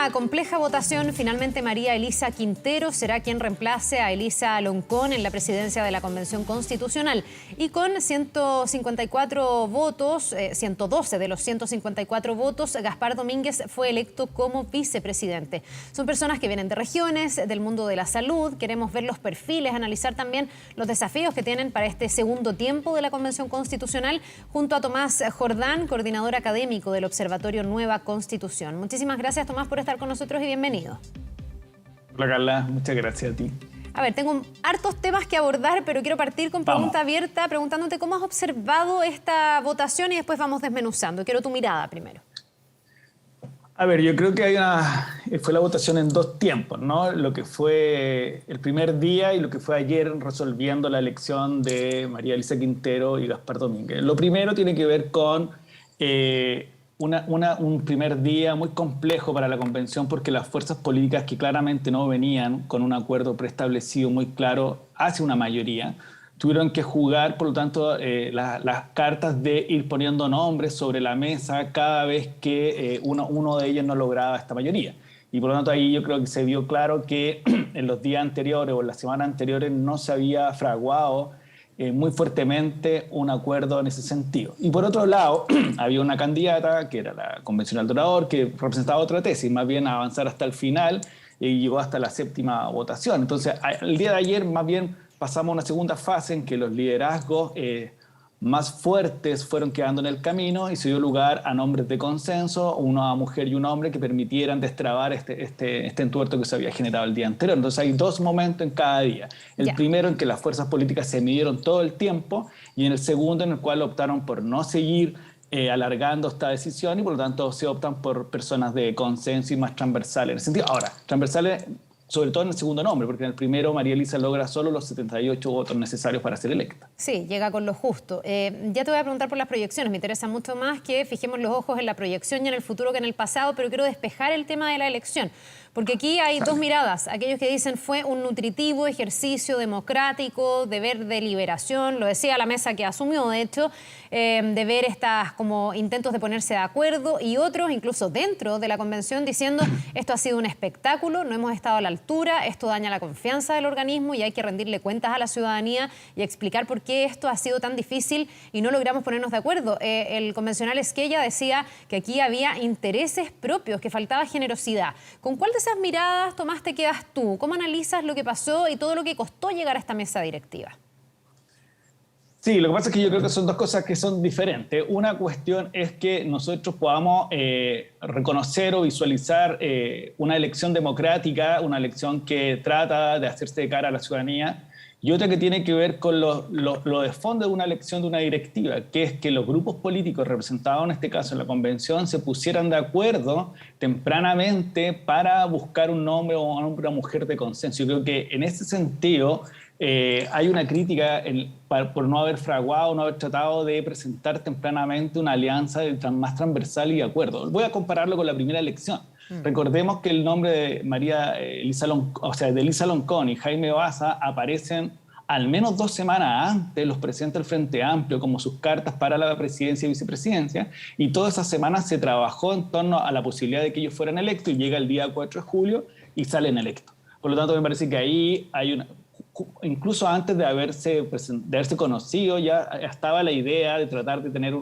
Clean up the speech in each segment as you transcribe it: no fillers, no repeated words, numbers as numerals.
una compleja votación, finalmente María Elisa Quintero será quien reemplace a Elisa Loncón en la presidencia de la Convención Constitucional. Y con 154 votos, 112 de los 154 votos, Gaspar Domínguez fue electo como vicepresidente. Son personas que vienen de regiones, del mundo de la salud. Queremos ver los perfiles, analizar también los desafíos que tienen para este segundo tiempo de la Convención Constitucional, junto a Tomás Jordán, coordinador académico del Observatorio Nueva Constitución. Muchísimas gracias, Tomás, por estar con nosotros y bienvenido. Hola, Carla. Muchas gracias a ti. A ver, tengo hartos temas que abordar, pero quiero partir con pregunta abierta, preguntándote cómo has observado esta votación y después vamos desmenuzando. Quiero tu mirada primero. A ver, yo creo que fue la votación en dos tiempos, ¿no? Lo que fue el primer día y lo que fue ayer resolviendo la elección de María Elisa Quintero y Gaspar Domínguez. Lo primero tiene que ver con un primer día muy complejo para la convención, porque las fuerzas políticas que claramente no venían con un acuerdo preestablecido muy claro hacia una mayoría, tuvieron que jugar, por lo tanto, las cartas de ir poniendo nombres sobre la mesa cada vez que uno de ellos no lograba esta mayoría. Y por lo tanto ahí yo creo que se vio claro que en los días anteriores o en las semanas anteriores no se había fraguado muy fuertemente un acuerdo en ese sentido. Y por otro lado, había una candidata, que era la convencional de Orador, que representaba otra tesis, más bien avanzar hasta el final y llegó hasta la séptima votación. Entonces, el día de ayer, más bien, pasamos a una segunda fase en que los liderazgos más fuertes fueron quedando en el camino y se dio lugar a nombres de consenso, una mujer y un hombre, que permitieran destrabar este entuerto que se había generado el día anterior. Entonces hay dos momentos en cada día. El primero en que las fuerzas políticas se midieron todo el tiempo y en el segundo en el cual optaron por no seguir alargando esta decisión y por lo tanto se optan por personas de consenso y más transversales. En ese sentido, ahora, transversales sobre todo en el segundo nombre, porque en el primero María Elisa logra solo los 78 votos necesarios para ser electa. Sí, llega con lo justo. Ya te voy a preguntar por las proyecciones. Me interesa mucho más que fijemos los ojos en la proyección y en el futuro que en el pasado, pero quiero despejar el tema de la elección. Porque aquí hay dos miradas. Aquellos que dicen fue un nutritivo ejercicio democrático, deber de liberación, lo decía la mesa que asumió, de hecho, de ver estas como intentos de ponerse de acuerdo, y otros, incluso dentro de la convención, diciendo esto ha sido un espectáculo, no hemos estado a la altura, esto daña la confianza del organismo y hay que rendirle cuentas a la ciudadanía y explicar por qué esto ha sido tan difícil y no logramos ponernos de acuerdo. El convencional Esquella decía que aquí había intereses propios, que faltaba generosidad. ¿Con cuál de esas miradas, Tomás, te quedas tú? ¿Cómo analizas lo que pasó y todo lo que costó llegar a esta mesa directiva? Sí, lo que pasa es que yo creo que son dos cosas que son diferentes. Una cuestión es que nosotros podamos reconocer o visualizar una elección democrática, una elección que trata de hacerse de cara a la ciudadanía, y otra que tiene que ver con lo de fondo de una elección de una directiva, que es que los grupos políticos representados en este caso en la convención se pusieran de acuerdo tempranamente para buscar un nombre o una mujer de consenso. Yo creo que en ese sentido hay una crítica por no haber fraguado, no haber tratado de presentar tempranamente una alianza más transversal y de acuerdo. Voy a compararlo con la primera elección. Recordemos que el nombre de María Elisa Loncón, o sea, de Elisa Loncón y Jaime Baza aparecen al menos 2 semanas antes los presidentes del Frente Amplio como sus cartas para la presidencia y vicepresidencia, y todas esas semanas se trabajó en torno a la posibilidad de que ellos fueran electos, y llega el día 4 de julio y salen electos. Por lo tanto, me parece que ahí hay una... Incluso antes de haberse conocido, ya estaba la idea de tratar de tener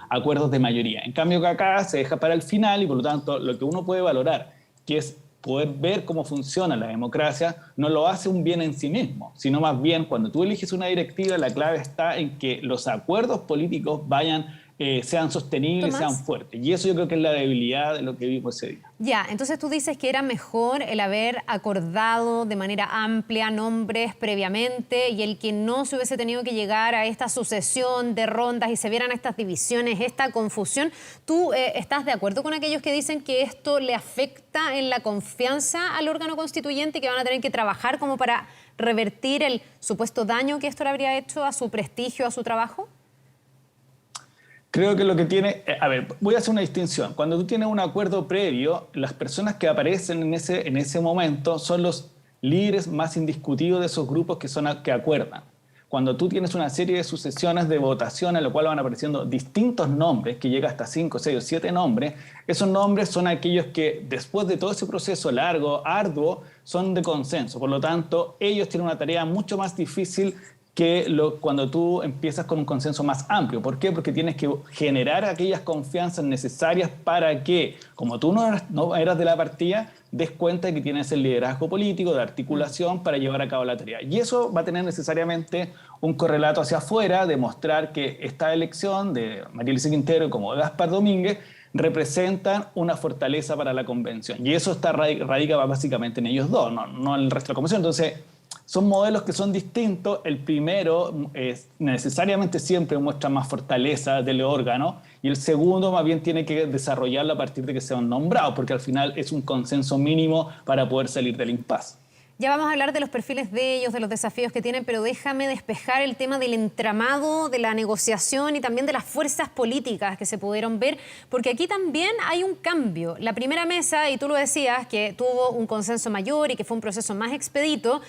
acuerdos de mayoría. En cambio, que acá se deja para el final y, por lo tanto, lo que uno puede valorar, que es poder ver cómo funciona la democracia, no lo hace un bien en sí mismo, sino más bien cuando tú eliges una directiva, la clave está en que los acuerdos políticos sean sostenibles, Tomás, sean fuertes. Y eso yo creo que es la debilidad de lo que vimos ese día. Ya, entonces tú dices que era mejor el haber acordado de manera amplia nombres previamente y el que no se hubiese tenido que llegar a esta sucesión de rondas y se vieran estas divisiones, esta confusión. ¿Tú estás de acuerdo con aquellos que dicen que esto le afecta en la confianza al órgano constituyente, que van a tener que trabajar como para revertir el supuesto daño que esto le habría hecho a su prestigio, a su trabajo? Creo que lo que tiene... A ver, voy a hacer una distinción. Cuando tú tienes un acuerdo previo, las personas que aparecen en ese momento son los líderes más indiscutidos de esos grupos que acuerdan. cuando tú tienes una serie de sucesiones de votación en la cual van apareciendo distintos nombres, que llega hasta 5, 6 o 7 nombres, esos nombres son aquellos que después de todo ese proceso largo, arduo, son de consenso. Por lo tanto, ellos tienen una tarea mucho más difícil que cuando tú empiezas con un consenso más amplio. ¿Por qué? Porque tienes que generar aquellas confianzas necesarias para que, como tú no eras de la partida, des cuenta de que tienes el liderazgo político, de articulación para llevar a cabo la tarea. Y eso va a tener necesariamente un correlato hacia afuera, demostrar que esta elección de María Elisa Quintero como de Gaspar Domínguez representan una fortaleza para la convención. Y eso radica básicamente en ellos dos, no en el resto de la convención. Entonces, son modelos que son distintos. El primero necesariamente siempre muestra más fortaleza del órgano y el segundo más bien tiene que desarrollarlo a partir de que sean nombrados, porque al final es un consenso mínimo para poder salir del impasse. Ya vamos a hablar de los perfiles de ellos, de los desafíos que tienen, pero déjame despejar el tema del entramado, de la negociación y también de las fuerzas políticas que se pudieron ver, porque aquí también hay un cambio. La primera mesa, y tú lo decías, que tuvo un consenso mayor y que fue un proceso más expedito,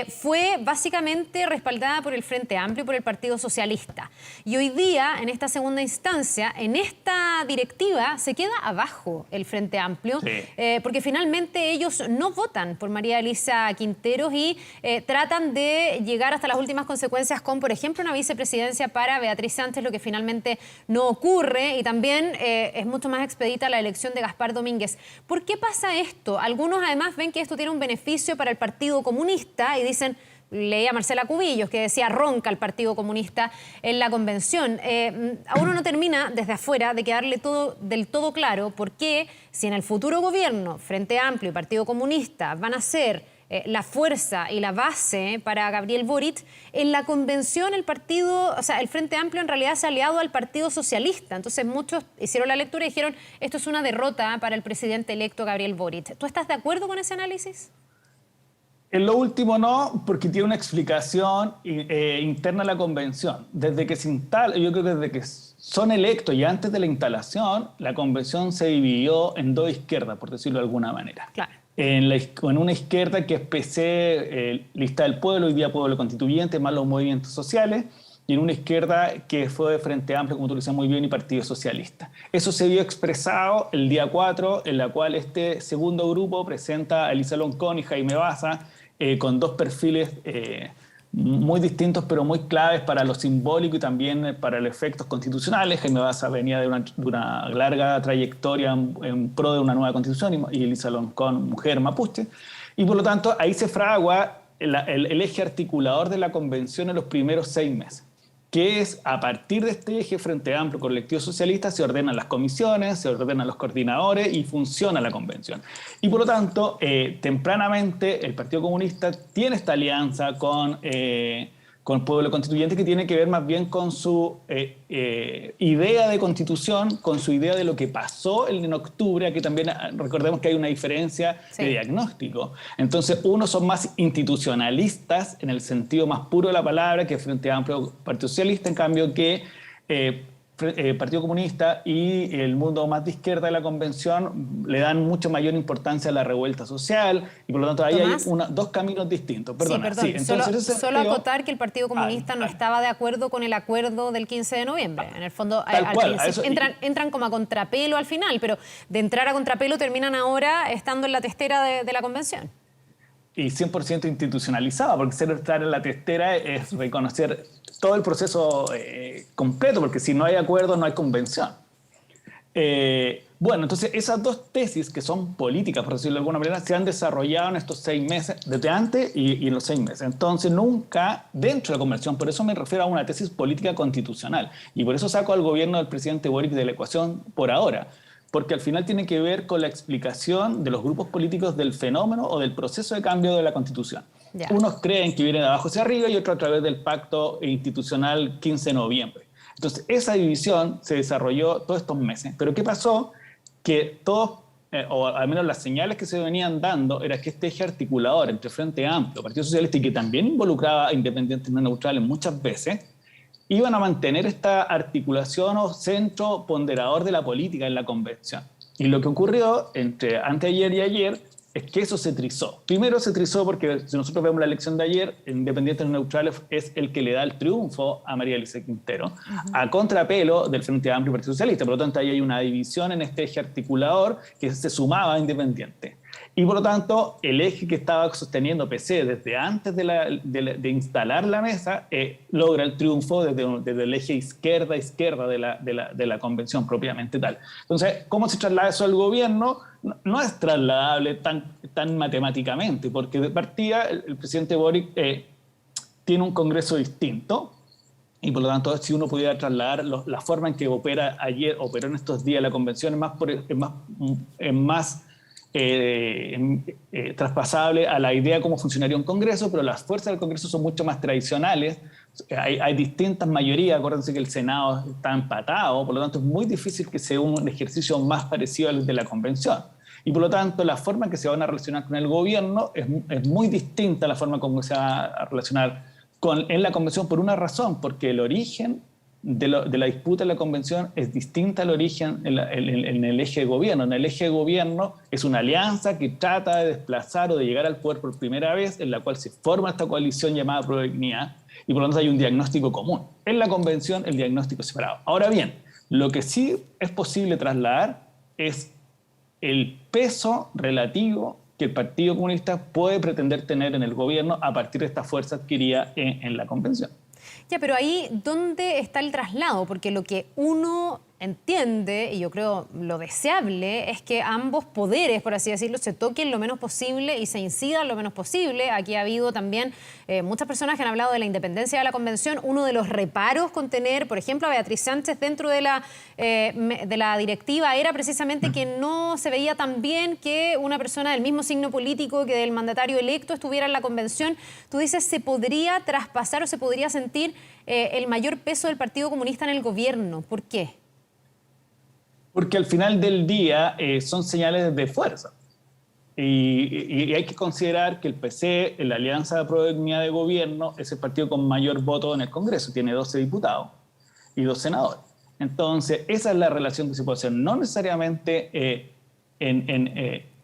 fue básicamente respaldada por el Frente Amplio y por el Partido Socialista. Y hoy día, en esta segunda instancia, en esta directiva, se queda abajo el Frente Amplio, sí. Porque finalmente ellos no votan por María Elisa Quinteros y tratan de llegar hasta las últimas consecuencias con, por ejemplo, una vicepresidencia para Beatriz Sánchez, lo que finalmente no ocurre, y también es mucho más expedita la elección de Gaspar Domínguez. ¿Por qué pasa esto? Algunos además ven que esto tiene un beneficio para el Partido Comunista y dicen... Leía a Marcela Cubillos, que decía ronca el Partido Comunista en la convención. A uno no termina desde afuera de quedarle del todo claro por qué, si en el futuro gobierno, Frente Amplio y Partido Comunista van a ser la fuerza y la base para Gabriel Boric, en la convención el Frente Amplio en realidad se ha aliado al Partido Socialista. Entonces muchos hicieron la lectura y dijeron esto es una derrota para el presidente electo Gabriel Boric. ¿Tú estás de acuerdo con ese análisis? En lo último no, porque tiene una explicación interna a la convención. Desde que se instala, yo creo que desde que son electos y antes de la instalación, la convención se dividió en dos izquierdas, por decirlo de alguna manera. Claro. En una izquierda que es PC, Lista del Pueblo, hoy día Pueblo Constituyente, más los movimientos sociales, y en una izquierda que fue de Frente Amplio, como tú lo decías muy bien, y Partido Socialista. Eso se vio expresado el día 4, en la cual este segundo grupo presenta a Elisa Loncón y Jaime Baza, con dos perfiles muy distintos, pero muy claves para lo simbólico y también para los efectos constitucionales. Jaime Baza venía de una larga trayectoria en pro de una nueva constitución y Elisa Loncón, mujer mapuche. Y por lo tanto, ahí se fragua el eje articulador de la convención en los primeros 6 meses, que es a partir de este eje Frente Amplio Colectivo Socialista se ordenan las comisiones, se ordenan los coordinadores y funciona la convención. Y por lo tanto, tempranamente el Partido Comunista tiene esta alianza con Pueblo Constituyente que tiene que ver más bien con su idea de constitución, con su idea de lo que pasó en octubre, que también recordemos que hay una diferencia de diagnóstico. Entonces, unos son más institucionalistas en el sentido más puro de la palabra que Frente Amplio Partido Socialista, en cambio que Partido Comunista y el mundo más de izquierda de la convención le dan mucho mayor importancia a la revuelta social y por lo tanto ahí Tomás, hay dos caminos distintos. Perdona, sí, entonces, solo acotar que el Partido Comunista no estaba de acuerdo con el acuerdo del 15 de noviembre. En el fondo, entran como a contrapelo al final, pero de entrar a contrapelo terminan ahora estando en la testera de la convención. Y 100% institucionalizada, porque estar en la testera es reconocer todo el proceso completo, porque si no hay acuerdo no hay convención. Bueno, entonces esas dos tesis que son políticas, por decirlo de alguna manera, se han desarrollado en estos 6 meses, desde antes y en los 6 meses. Entonces nunca dentro de la convención, por eso me refiero a una tesis política constitucional, y por eso saco al gobierno del presidente Boric de la ecuación por ahora, porque al final tiene que ver con la explicación de los grupos políticos del fenómeno o del proceso de cambio de la Constitución. Ya. Unos creen que viene de abajo hacia arriba y otros a través del pacto institucional 15 de noviembre. Entonces, esa división se desarrolló todos estos meses. Pero ¿qué pasó? Que todos, o al menos las señales que se venían dando, era que este eje articulador entre Frente Amplio, Partido Socialista, y que también involucraba a independientes no neutrales muchas veces, iban a mantener esta articulación o centro ponderador de la política en la convención. Y lo que ocurrió entre anteayer y ayer es que eso se trizó. Primero se trizó porque si nosotros vemos la elección de ayer, Independientes Neutrales es el que le da el triunfo a María Elisa Quintero, a contrapelo del Frente Amplio y Partido Socialista. Por lo tanto, ahí hay una división en este eje articulador que se sumaba a Independiente. Y por lo tanto, el eje que estaba sosteniendo PC desde antes de instalar la mesa logra el triunfo desde el eje izquierda-izquierda de la convención propiamente tal. Entonces, ¿cómo se traslada eso al gobierno? No es trasladable tan matemáticamente, porque de partida el presidente Boric tiene un Congreso distinto, y por lo tanto, si uno pudiera trasladar la forma en que operó en estos días la convención, es más traspasable a la idea de cómo funcionaría un Congreso, pero las fuerzas del Congreso son mucho más tradicionales. Hay distintas mayorías. Acuérdense que el Senado está empatado, por lo tanto es muy difícil que sea un ejercicio más parecido al de la convención. Y por lo tanto, la forma en que se van a relacionar con el gobierno es muy distinta a la forma como se va a relacionar en la convención, por una razón, porque el origen de la disputa en la convención es distinta al origen en el eje de gobierno. En el eje de gobierno es una alianza que trata de desplazar o de llegar al poder por primera vez, en la cual se forma esta coalición llamada Prueba de Dignidad, y por lo tanto hay un diagnóstico común. En la convención el diagnóstico es separado. Ahora bien, lo que sí es posible trasladar es el peso relativo que el Partido Comunista puede pretender tener en el gobierno a partir de esta fuerza adquirida en la convención. Ya, pero ahí, ¿dónde está el traslado? Porque lo que uno entiende, y yo creo lo deseable, es que ambos poderes, por así decirlo, se toquen lo menos posible y se incidan lo menos posible. Aquí ha habido también muchas personas que han hablado de la independencia de la convención. Uno de los reparos con tener, por ejemplo, a Beatriz Sánchez dentro de la directiva era precisamente que no se veía tan bien que una persona del mismo signo político que del mandatario electo estuviera en la convención. Tú dices, ¿se podría traspasar o se podría sentir el mayor peso del Partido Comunista en el gobierno? ¿Por qué? Porque al final del día son señales de fuerza. Y hay que considerar que el PC, en la Alianza de Prueba de Dignidad de Gobierno, es el partido con mayor voto en el Congreso. Tiene 12 diputados y 2 senadores. Entonces, esa es la relación que se puede hacer. No necesariamente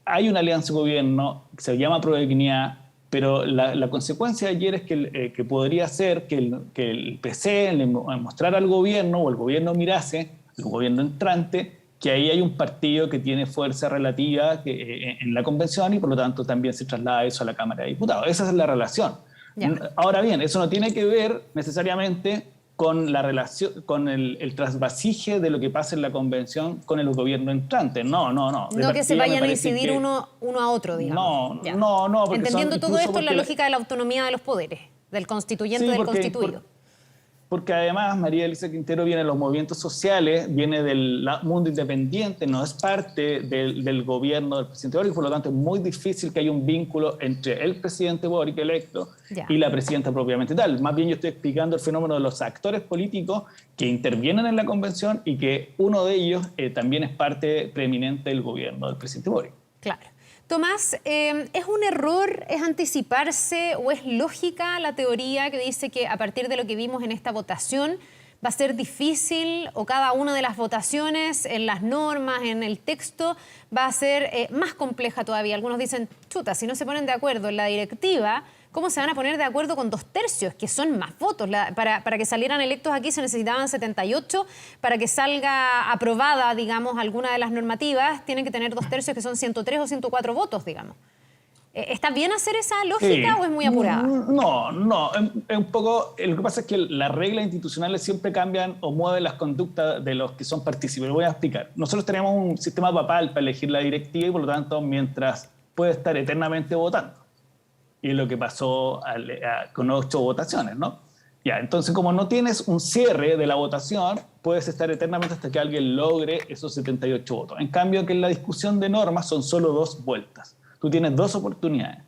hay una alianza de gobierno que se llama Prueba de Dignidad, pero la consecuencia de ayer es que podría ser que el PC le mostrara al gobierno o el gobierno mirase, el gobierno entrante, que ahí hay un partido que tiene fuerza relativa en la convención y por lo tanto también se traslada eso a la Cámara de Diputados. Esa es la relación. Ya. Ahora bien, eso no tiene que ver necesariamente con la relación, con el trasvasije de lo que pasa en la convención con el gobierno entrante. No. No que se vayan a incidir uno a otro, digamos. No. Entendiendo todo esto en la lógica de la autonomía de los poderes, del constituyente y del constituido. Porque además María Elisa Quintero viene de los movimientos sociales, viene del mundo independiente, no es parte del gobierno del presidente Boric, por lo tanto es muy difícil que haya un vínculo entre el presidente Boric electo y la presidenta propiamente tal. Más bien yo estoy explicando el fenómeno de los actores políticos que intervienen en la convención y que uno de ellos también es parte preeminente del gobierno del presidente Boric. Claro. Tomás, ¿es un error, es anticiparse o es lógica la teoría que dice que a partir de lo que vimos en esta votación va a ser difícil o cada una de las votaciones en las normas, en el texto, va a ser más compleja todavía? Algunos dicen, chuta, si no se ponen de acuerdo en la directiva, ¿cómo se van a poner de acuerdo con 2/3, que son más votos? Para que salieran electos aquí se necesitaban 78. Para que salga aprobada, digamos, alguna de las normativas, tienen que tener 2/3, que son 103 o 104 votos, digamos. ¿Está bien hacer esa lógica o es muy apurada? No. Es un poco, lo que pasa es que las reglas institucionales siempre cambian o mueven las conductas de los que son partícipes. Lo voy a explicar. Nosotros tenemos un sistema papal para elegir la directiva y, por lo tanto, mientras puede estar eternamente votando. Y es lo que pasó con 8 votaciones, ¿no? Ya, entonces, como no tienes un cierre de la votación, puedes estar eternamente hasta que alguien logre esos 78 votos. En cambio, que en la discusión de normas son solo 2 vueltas. Tú tienes 2 oportunidades.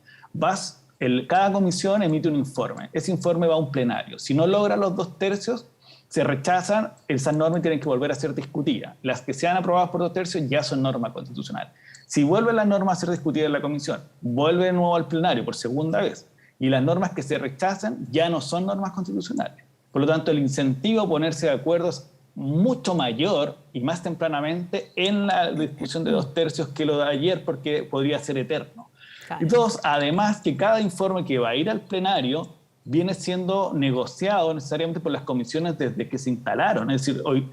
Cada comisión emite un informe. Ese informe va a un plenario. Si no logra los 2/3, se rechazan, esas normas tienen que volver a ser discutidas. Las que sean aprobadas por 2/3 ya son normas constitucionales. Si vuelven las normas a ser discutidas en la comisión, vuelve de nuevo al plenario por segunda vez, y las normas que se rechazan ya no son normas constitucionales. Por lo tanto, el incentivo a ponerse de acuerdo es mucho mayor y más tempranamente en la discusión de 2/3 que lo de ayer, porque podría ser eterno. Claro. Y dos, además que cada informe que va a ir al plenario viene siendo negociado necesariamente por las comisiones desde que se instalaron. Es decir, hoy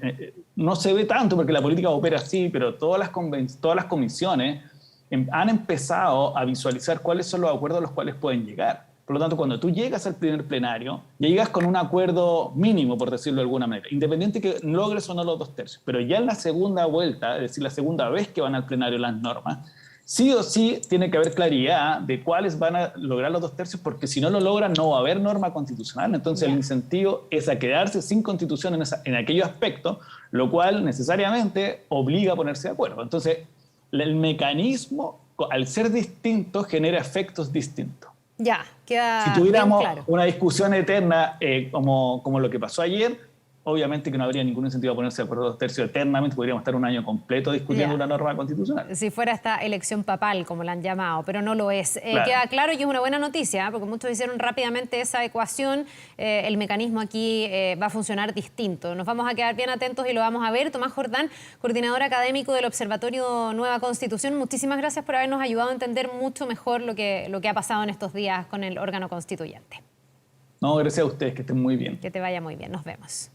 no se ve tanto porque la política opera así, pero todas las comisiones han empezado a visualizar cuáles son los acuerdos a los cuales pueden llegar. Por lo tanto, cuando tú llegas al primer plenario, ya llegas con un acuerdo mínimo, por decirlo de alguna manera, independiente que logres o no los 2/3. Pero ya en la segunda vuelta, es decir, la segunda vez que van al plenario las normas, sí o sí tiene que haber claridad de cuáles van a lograr los 2/3, porque si no lo logran no va a haber norma constitucional. Entonces el incentivo es a quedarse sin constitución en aquellos aspectos, lo cual necesariamente obliga a ponerse de acuerdo. Entonces el mecanismo, al ser distinto, genera efectos distintos. Ya, queda Si tuviéramos bien claro. una discusión eterna como lo que pasó ayer, obviamente que no habría ningún incentivo a ponerse de acuerdo 2/3 eternamente, podríamos estar un año completo discutiendo una norma constitucional. Si fuera esta elección papal, como la han llamado, pero no lo es. Claro. Queda claro y es una buena noticia, porque muchos hicieron rápidamente esa ecuación. El mecanismo aquí va a funcionar distinto. Nos vamos a quedar bien atentos y lo vamos a ver. Tomás Jordán, coordinador académico del Observatorio Nueva Constitución, muchísimas gracias por habernos ayudado a entender mucho mejor lo que ha pasado en estos días con el órgano constituyente. No, gracias a ustedes, que estén muy bien. Que te vaya muy bien. Nos vemos.